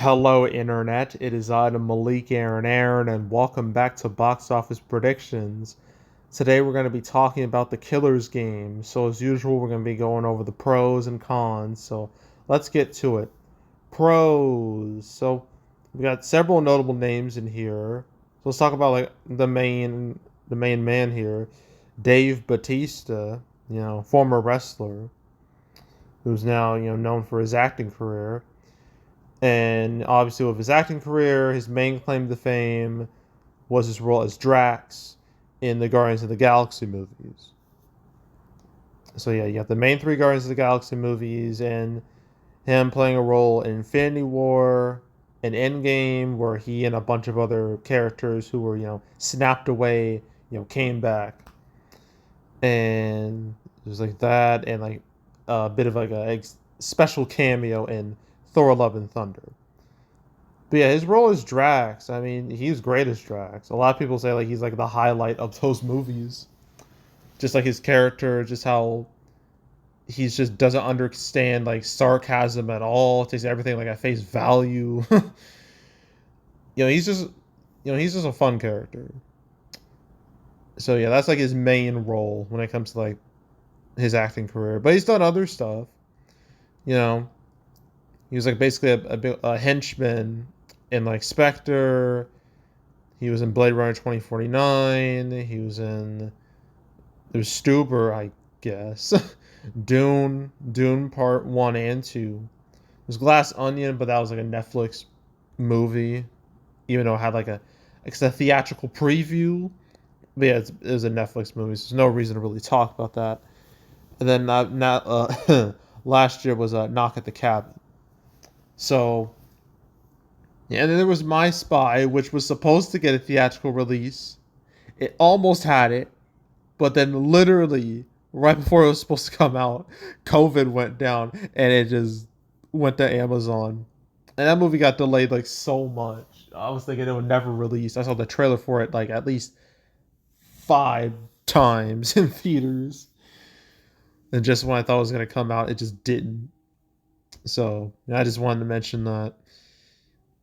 Hello, Internet. It is I, the Malik Aaron, and welcome back to Box Office Predictions. Today, we're going to be talking about the Killer's Game. So, as usual, we're going to be going over the pros and cons. So, let's get to it. Pros. So, we got several notable names in here. So, let's talk about like the main man here, Dave Batista. Former wrestler who's now known for his acting career. And obviously, with his acting career, his main claim to fame was his role as Drax in the Guardians of the Galaxy movies. So, yeah, you got the main three Guardians of the Galaxy movies and him playing a role in Infinity War and Endgame, where he and a bunch of other characters who were, snapped away, came back. And it was like that, and like a bit of like a special cameo in Thor Love and Thunder. But yeah, his role as Drax, I mean, he's great as Drax. A lot of people say like he's like the highlight of those movies. Just like his character, just how he just doesn't understand like sarcasm at all, takes everything like at face value. He's just a fun character. So yeah, that's like his main role when it comes to like his acting career. But he's done other stuff. You know, he was like basically a henchman in like Spectre. He was in Blade Runner 2049. He was in. There's Stuber, I guess. Dune Part 1 and 2. There's Glass Onion, but that was like a Netflix movie, even though it had like it's a theatrical preview. But yeah, it was a Netflix movie, so there's no reason to really talk about that. And then not last year was Knock at the Cabin. So yeah, and then there was My Spy, which was supposed to get a theatrical release. It almost had it, but then literally right before it was supposed to come out, COVID went down and it just went to Amazon. And that movie got delayed like so much. I was thinking it would never release. I saw the trailer for it like at least 5 times in theaters. And just when I thought it was gonna come out, it just didn't. So I just wanted to mention that.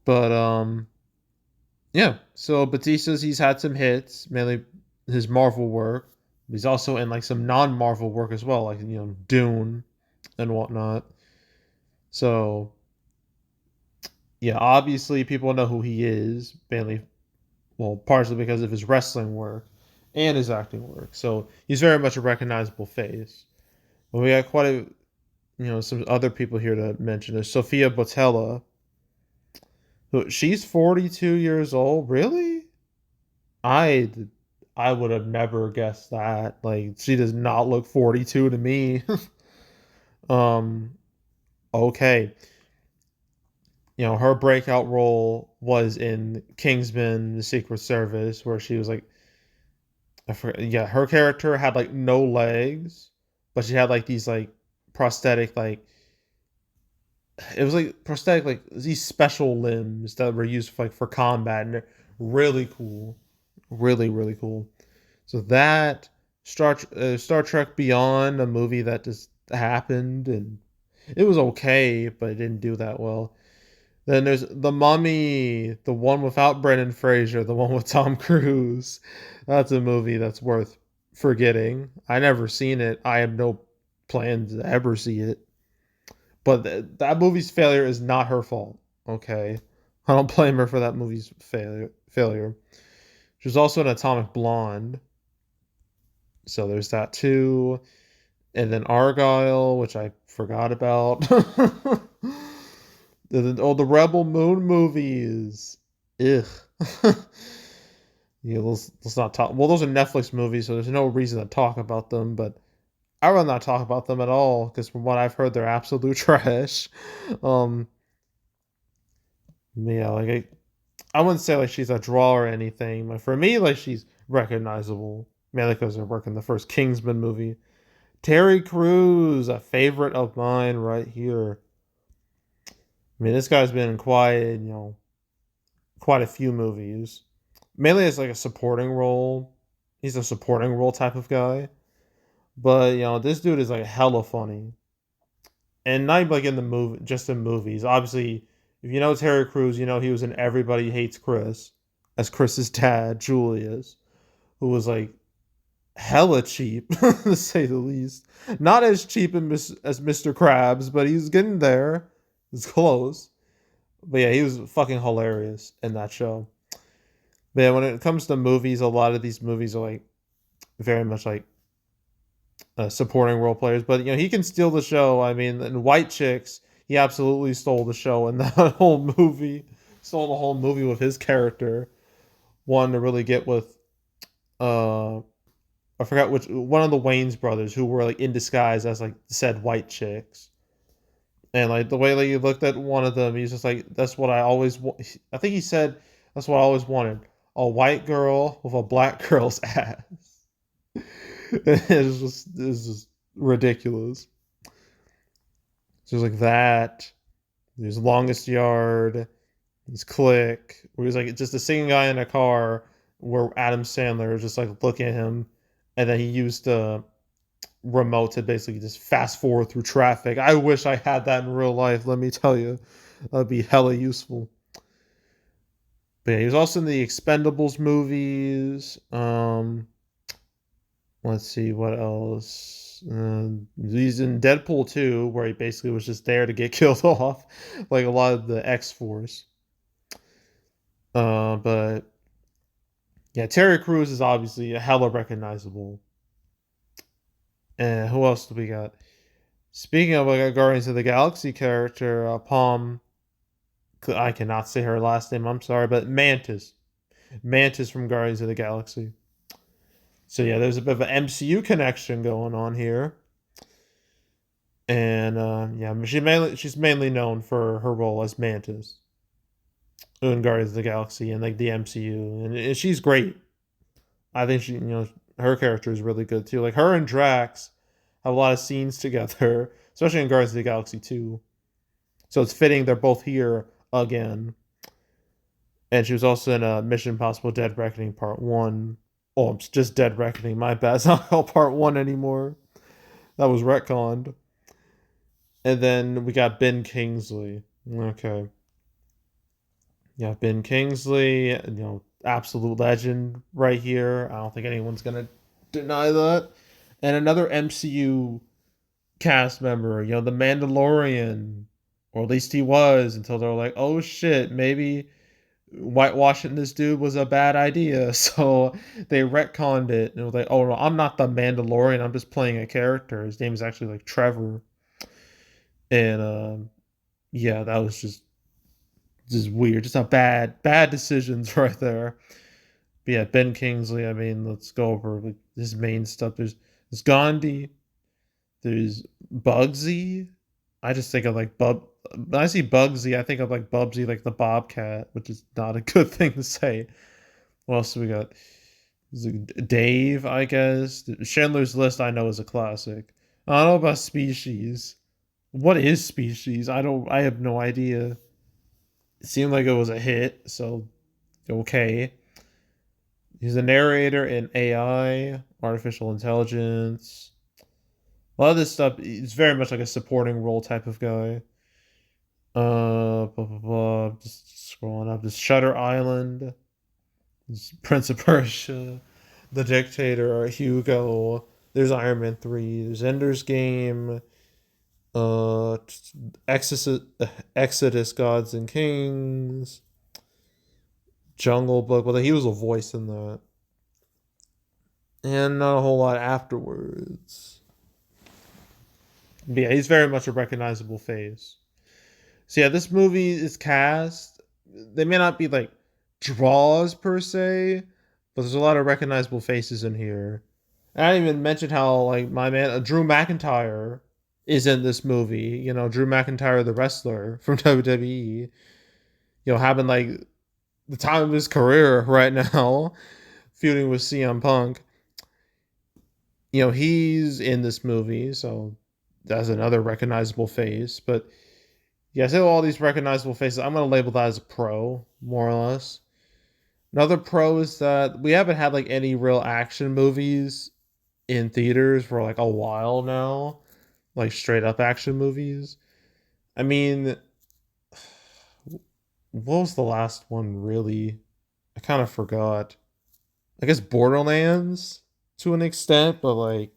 But yeah. So Batista's he's had some hits, mainly his Marvel work. He's also in like some non-Marvel work as well, like Dune and whatnot. So yeah, obviously people know who he is, mainly well, partially because of his wrestling work and his acting work. So he's very much a recognizable face. But we got quite a some other people here to mention. There's Sophia Botella. Who she's 42 years old. Really? I I would have never guessed that. Like she does not look 42 to me. um okay. Her breakout role was in Kingsman: The Secret Service, where she was like, I forget, yeah, her character had like no legs, but she had like these like prosthetic like it was like prosthetic like these special limbs that were used for, like for combat, and they're really cool, really cool. So that Star Trek Beyond, a movie that just happened, and it was okay, but it didn't do that well. Then there's The Mummy, the one without Brendan Fraser, the one with Tom Cruise. That's a movie that's worth forgetting. I never seen it. I have no plans to ever see it. But that movie's failure is not her fault. Okay, I don't blame her for that movie's failure. She was also an Atomic Blonde, so there's that too. And then Argyle, which I forgot about. The Rebel Moon movies. Ugh. Yeah, let's not talk. Well, those are Netflix movies, so there's no reason to talk about them. But I would not talk about them at all because from what I've heard, they're absolute trash. Um, yeah, like I wouldn't say like she's a draw or anything. But for me, like she's recognizable, mainly because they're working the first Kingsman movie. Terry Crews, a favorite of mine right here. I mean, this guy's been in quite a few movies. Mainly as like a supporting role. He's a supporting role type of guy. But this dude is like hella funny. And not even like in the movie, just in movies. Obviously, If you know Terry Crews, you know he was in Everybody Hates Chris as Chris's dad, Julius, who was like hella cheap, to say the least. Not as cheap as Mr. Krabs, but he's getting there. It's close. But yeah, he was fucking hilarious in that show. But yeah, when it comes to movies, a lot of these movies are like very much like supporting role players. But you know, he can steal the show. I mean, in White Chicks, he absolutely stole the show in that whole movie. Stole the whole movie with his character. One to really get with I forgot which one of the Wayne's brothers who were like in disguise as like said white chicks. And like the way that you looked at one of them, he's just like, "That's what I always." I think he said, "That's what I always wanted: a white girl with a black girl's ass." It's just ridiculous. So it's like that. There's Longest Yard. There's Click. Where he's like just a singing guy in a car, where Adam Sandler is just like looking at him, and then he used the remote to basically just fast forward through traffic. I wish I had that in real life. Let me tell you, that'd be hella useful. But yeah, he was also in the Expendables movies. Let's see what else. He's in Deadpool 2, where he basically was just there to get killed off, like a lot of the X Force. But yeah, Terry Crews is obviously a hella recognizable. And who else do we got? Speaking of like a Guardians of the Galaxy character, Palm. I cannot say her last name. I'm sorry, but Mantis from Guardians of the Galaxy. So yeah, there's a bit of an MCU connection going on here, and yeah, she's mainly known for her role as Mantis in Guardians of the Galaxy and like the MCU, and she's great. I think her character is really good too. Like her and Drax have a lot of scenes together, especially in Guardians of the Galaxy 2. So it's fitting they're both here again. And she was also in Mission Impossible Dead Reckoning Part 1. Oh, it's just Dead Reckoning. My bad. It's not called Part 1 anymore. That was retconned. And then we got Ben Kingsley. Okay. Yeah, Ben Kingsley, absolute legend right here. I don't think anyone's going to deny that. And another MCU cast member, the Mandalorian. Or at least he was until they were like, oh shit, maybe whitewashing this dude was a bad idea. So they retconned it and it was like, oh no, I'm not the Mandalorian. I'm just playing a character. His name is actually like Trevor. And yeah, that was just weird. Just a bad decisions right there. But yeah, Ben Kingsley. I mean, let's go over like his main stuff. There's Gandhi. There's Bugsy. I just think of like When I see Bugsy, I think of like Bubsy, like the Bobcat, which is not a good thing to say. What else do we got? Dave, I guess. Chandler's List, I know, is a classic. I don't know about Species. What is Species? I have no idea. It seemed like it was a hit, so okay. He's a narrator in AI, artificial intelligence. A lot of this stuff is very much like a supporting role type of guy. Blah, blah, blah. Just scrolling up. This Shutter Island. This Prince of Persia. The Dictator. Hugo. There's Iron Man 3. There's Ender's Game. Uh, Exodus, Exodus Gods and Kings. Jungle Book. Well, he was a voice in that. And not a whole lot afterwards. But yeah, he's very much a recognizable face. So yeah, this movie is cast. They may not be like draws per se, but there's a lot of recognizable faces in here. And I didn't even mention how like my man Drew McIntyre is in this movie. Drew McIntyre, the wrestler from WWE. Having like the time of his career right now, feuding with CM Punk. He's in this movie, so that's another recognizable face. But yeah, I say all these recognizable faces. I'm gonna label that as a pro, more or less. Another pro is that we haven't had like any real action movies in theaters for like a while now, like straight up action movies. I mean, what was the last one really? I kind of forgot. I guess Borderlands to an extent, but like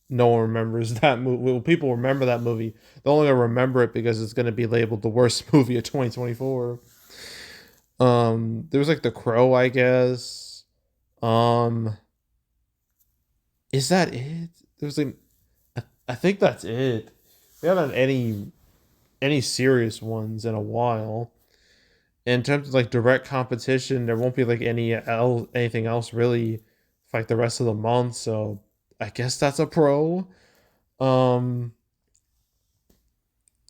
no one remembers that movie. Well, people remember that movie. They're only gonna remember it because it's gonna be labeled the worst movie of 2024. There was like The Crow, I guess. Um, is that it? There's like, I think that's it. We haven't had any serious ones in a while. In terms of like direct competition, there won't be like anything else really for like the rest of the month. So I guess that's a pro. Um,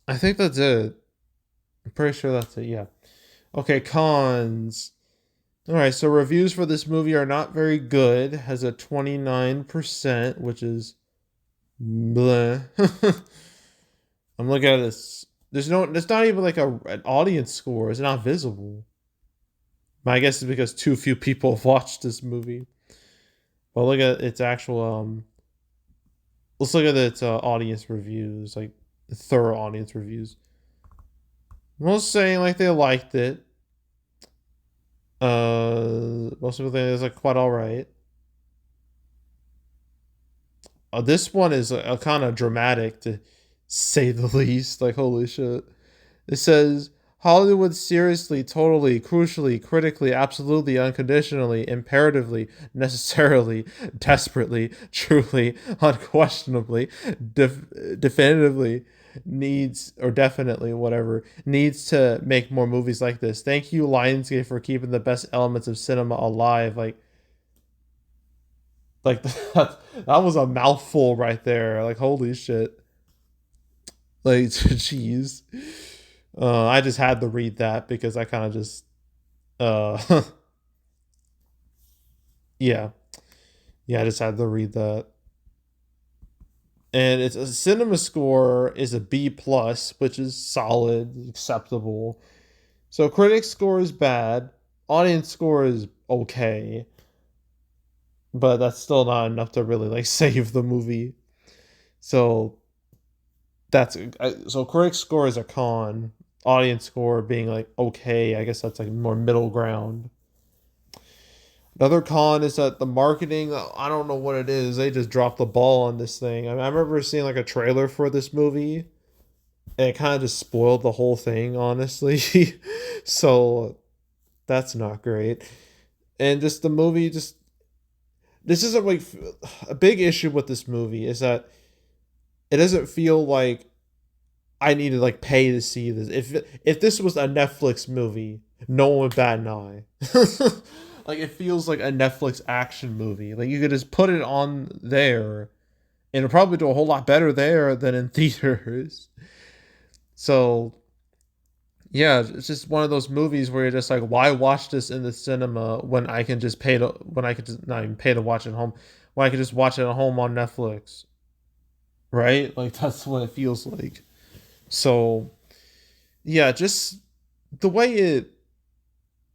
I think that's it. I'm pretty sure that's it. Yeah. Okay, cons. All right, so reviews for this movie are not very good. Has a 29%, which is bleh. I'm looking at this. There's not even like an audience score. It's not visible. My guess is because too few people have watched this movie. But look at its actual let's look at its audience reviews, like thorough audience reviews. Most saying like they liked it. Most people think it's like quite all right. This one is kind of dramatic to say the least. Like holy shit. It says Hollywood seriously, totally, crucially, critically, absolutely, unconditionally, imperatively, necessarily, desperately, truly, unquestionably, definitively needs, or definitely, whatever, needs to make more movies like this. Thank you, Lionsgate, for keeping the best elements of cinema alive. Like that was a mouthful right there. Like holy shit. Like jeez. I just had to read that because I kind of just uh yeah. Yeah, I just had to read that. And it's a cinema score is a B plus, which is solid, acceptable. So critic score is bad, audience score is okay, but that's still not enough to really like save the movie. So that's so critic score is a con, audience score being like okay. I guess that's like more middle ground. Another con is that the marketing, I don't know what it is. They just dropped the ball on this thing. I remember seeing like a trailer for this movie and it kind of just spoiled the whole thing, honestly. So that's not great. And just the movie, just this isn't like a big issue with this movie is that it doesn't feel like I need to like pay to see this. If this was a Netflix movie, no one would bat an eye. Like it feels like a Netflix action movie. Like you could just put it on there, and it'll probably do a whole lot better there than in theaters. So yeah, it's just one of those movies where you're just like, why watch this in the cinema when I can just pay to when I could just not even pay to watch it at home, when I could just watch it at home on Netflix, right? Like that's what it feels like. So yeah, just the way it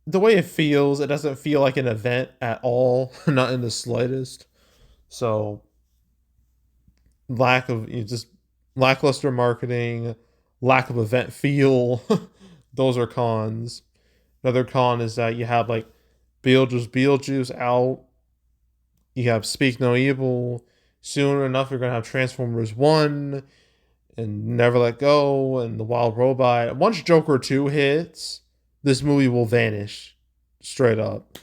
the way it feels, it doesn't feel like an event at all, not in the slightest. So lack of just lackluster marketing, lack of event feel, those are cons. Another con is that you have like Beetlejuice out. You have Speak No Evil. Soon enough, you're gonna have Transformers One and Never Let Go and The Wild Robot. Once Joker 2 hits, this movie will vanish straight up.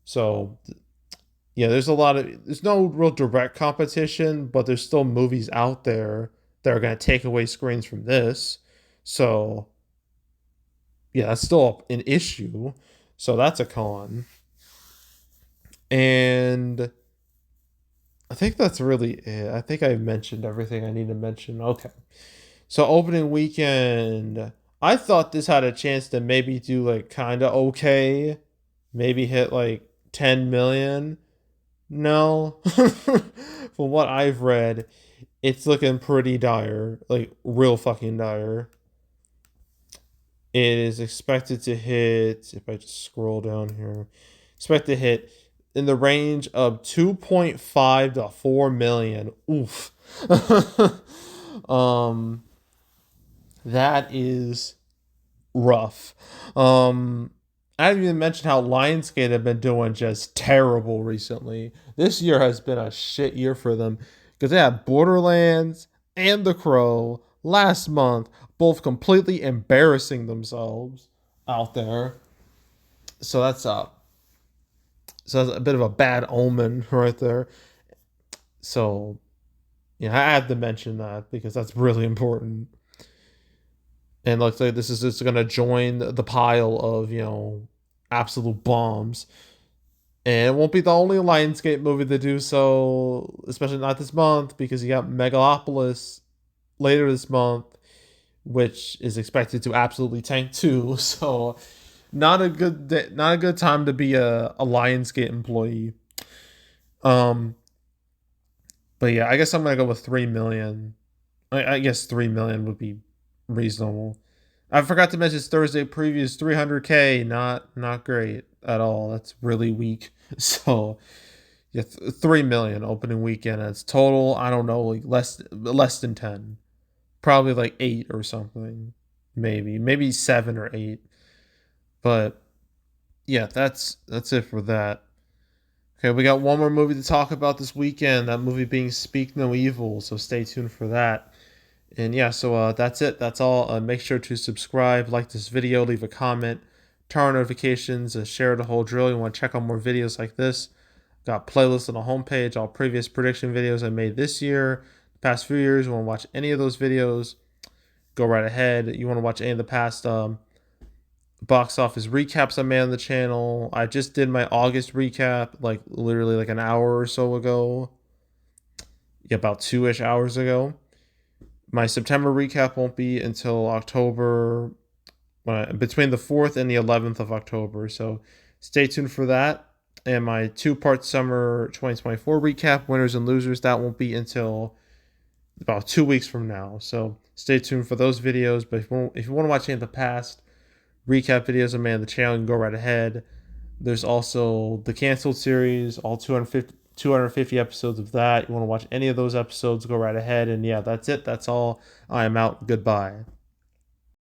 So yeah, there's no real direct competition, but there's still movies out there that are gonna take away screens from this. So yeah, that's still an issue. So that's a con. And I think that's really it. I think I mentioned everything I need to mention. Okay. So opening weekend, I thought this had a chance to maybe do like kind of okay, maybe hit like 10 million. No. From what I've read, it's looking pretty dire, like real fucking dire. It is expected to hit, if I just scroll down here, expect to hit in the range of 2.5 to 4 million. Oof. um that is rough. I didn't even mention how Lionsgate have been doing just terrible recently. This year has been a shit year for them because they had Borderlands and The Crow last month, both completely embarrassing themselves out there. So that's a bit of a bad omen right there. So yeah, I had to mention that because that's really important. And looks like this is just going to join the pile of absolute bombs. And it won't be the only Lionsgate movie to do so, especially not this month, because you got Megalopolis later this month, which is expected to absolutely tank too. So not a good time to be a Lionsgate employee. Um, but yeah, I guess I'm gonna go with 3 million. I guess 3 million would be reasonable. I forgot to mention Thursday previews 300K, not great at all. That's really weak. So yeah, 3 million opening weekend. And it's total. I don't know, like less than 10, probably like 8 or something, maybe 7 or 8. But yeah, that's it for that. Okay, we got one more movie to talk about this weekend. That movie being Speak No Evil. So stay tuned for that. And yeah, so that's it. That's all. Make sure to subscribe, like this video, leave a comment, turn on notifications, share the whole drill. You want to check out more videos like this? Got playlists on the homepage, all previous prediction videos I made this year, the past few years. You want to watch any of those videos? Go right ahead. You want to watch any of the past box office recaps I made on the channel? I just did my August recap, like literally like an hour or so ago. Yeah, about 2-ish hours ago. My September recap won't be until October, between the 4th and the 11th of October. So stay tuned for that. And my 2-part summer 2024 recap, winners and losers, that won't be until about 2 weeks from now. So stay tuned for those videos. But if you want to watch any of the past recap videos I made on the channel, you can go right ahead. There's also the canceled series, all 250 episodes of that. You want to watch any of those episodes, go right ahead. And yeah, that's it. That's all. I am out. Goodbye.